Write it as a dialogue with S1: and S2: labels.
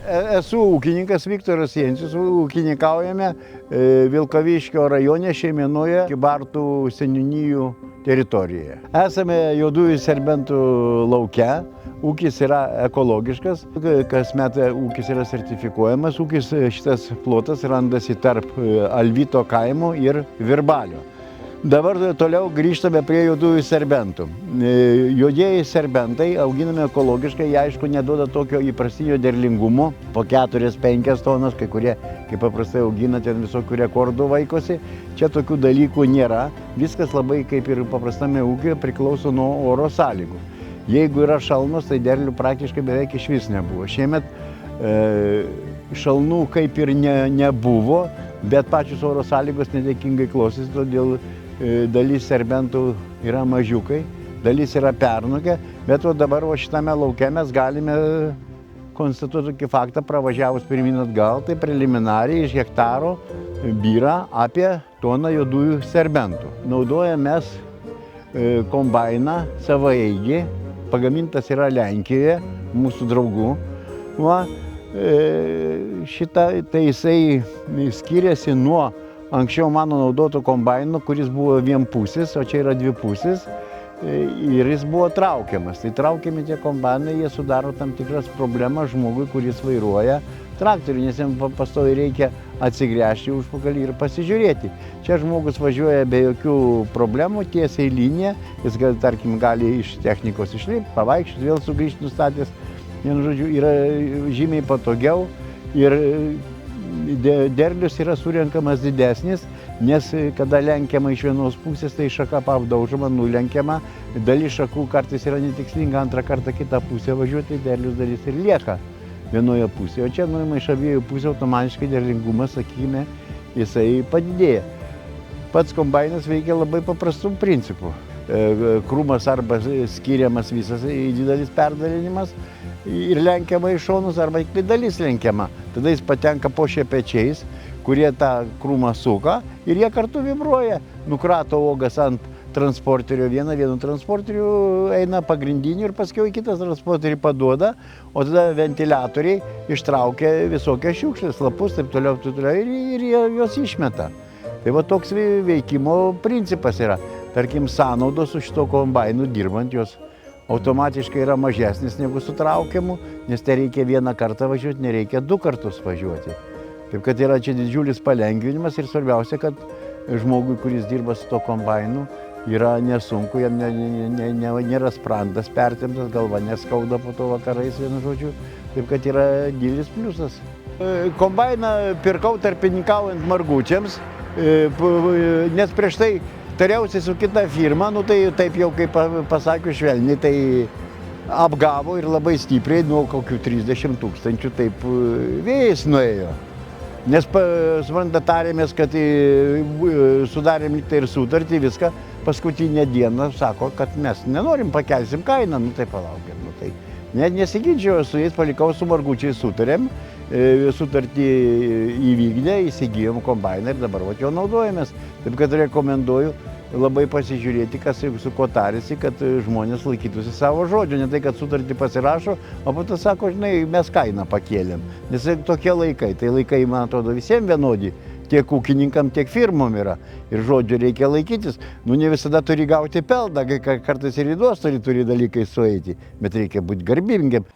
S1: Esu ūkininkas Viktoras Jencius, ūkininkaujame Vilkaviškio rajone Šeimenoje, Kybartų seniūnijų teritorijoje. Esame juodųjų serbentų lauke, ūkis yra ekologiškas, kasmet ūkis yra sertifikuojamas, šitas plotas randasi tarp Alvyto kaimo ir Virbalio. Dabar toliau grįžtame prie juodųjų serbentų. Juodieji serbentai auginami ekologiškai, jie aišku neduoda tokio įprastinio derlingumo, po 4-5 tonas, kai kurie, kaip paprastai augina, ten visokių rekordų vaikosi. Čia tokių dalykų nėra, viskas labai kaip ir paprastame ūkyje priklauso nuo oro sąlygų. Jeigu yra šalnos, tai derlių praktiškai beveik išvis nebuvo. Šiemet šalnų kaip ir nebuvo, bet pačios oro sąlygos nedėkingai klausėsi, todėl dalis serbentų yra mažiukai, dalis yra pernukę, bet dabar šitame lauke mes galime konstatuoti tokį faktą, pravažiavus pirmyn atgal, tai preliminariai iš hektaro byra apie toną juodųjų serbentų. Naudojame mes kombainą savaeigį, pagamintas yra Lenkijoje, mūsų draugų. Tai jisai skiriasi nuo anksčiau mano naudoto kombaino, kuris buvo vienpusis, o čia yra dvipusis, ir jis buvo traukiamas. Tai traukiami tie kombainai, jie sudaro tam tikras problemas žmogui, kuris vairuoja traktorių, nes jam pastoviai reikia atsigręžti užpakalį ir pasižiūrėti. Čia žmogus važiuoja be jokių problemų, tiesiai linija, jis tarkim gali iš technikos išlipti, pavaikščioti, vėl sugrįžti nustatęs. Vienu žodžiu, yra žymiai patogiau ir derlius yra surenkamas didesnis, nes kada lenkiama iš vienos pusės, tai šaka apdaužoma, nulenkiama, dalis šakų kartais yra netikslinga, antrą kartą kitą pusę važiuoti, tai derlius dalis ir lieka vienoje pusėje. O čia nuima iš abiejų pusių automatiškai derlingumas, sakykime, jisai padidėja. Pats kombainas veikia labai paprastų principų. Krūmas arba skiriamas visas į didelis perdalinimas ir lenkiama į šonus, arba tik dalis lenkiama. Tada jis patenka po šepečiais, kurie tą krūmą suka ir jie kartu vibruoja. Nukrato uogas ant transporterio, vienu transporteriu eina pagrindiniu ir paskiau į kitą transporterį paduoda, o tada ventiliatoriai ištraukia visokias šiukšles, lapus, taip toliau, ir jos išmeta. Tai va toks veikimo principas yra. Tarkim, sąnaudos su šito kombainu dirbant jos automatiškai yra mažesnis negu su traukiamu, nes tai reikia vieną kartą važiuoti, nereikia 2 kartus važiuoti. Taip kad yra čia didžiulis palengvinimas ir svarbiausia, kad žmogui, kuris dirba su to kombainu, yra nesunku, jam nėra sprandas pertemptas, galva neskauda po to vakarais, vienu žodžiu. Taip kad yra didelis pliusas. Kombainą pirkau tarpininkaujant margučiams, nes prieš tai tariausi su kita firma, tai taip jau kaip pasakiau švelniai, tai apgavo ir labai stipriai, nuo kokių 30 000 taip vėjais nuėjo. Nes, suprantate, tarėmės, kad sudarėm lyg tai ir sutartį, viską, paskutinę dieną sako, kad mes nenorim, pakelsim kainą, tai palaukėm. Tai nesiginčiau su jais, palikau su margučiais sutarėm, sutartį įvykdė, įsigijom kombainą ir dabar jo naudojamės. Taip kad rekomenduoju labai pasižiūrėti, kas su kuo tarėsi, kad žmonės laikytųsi savo žodžio. Ne tai, kad sutartį pasirašo, o po to sako, žinai, mes kainą pakėlėm. Nes tokie laikai, tai laikai, man atrodo, visiems vienodi. Tiek ūkininkam, tiek firmom yra. Ir žodžio reikia laikytis. Ne visada turi gauti pelną, kartais ir į duos turi dalykai sueiti, bet reikia būti garbingiam.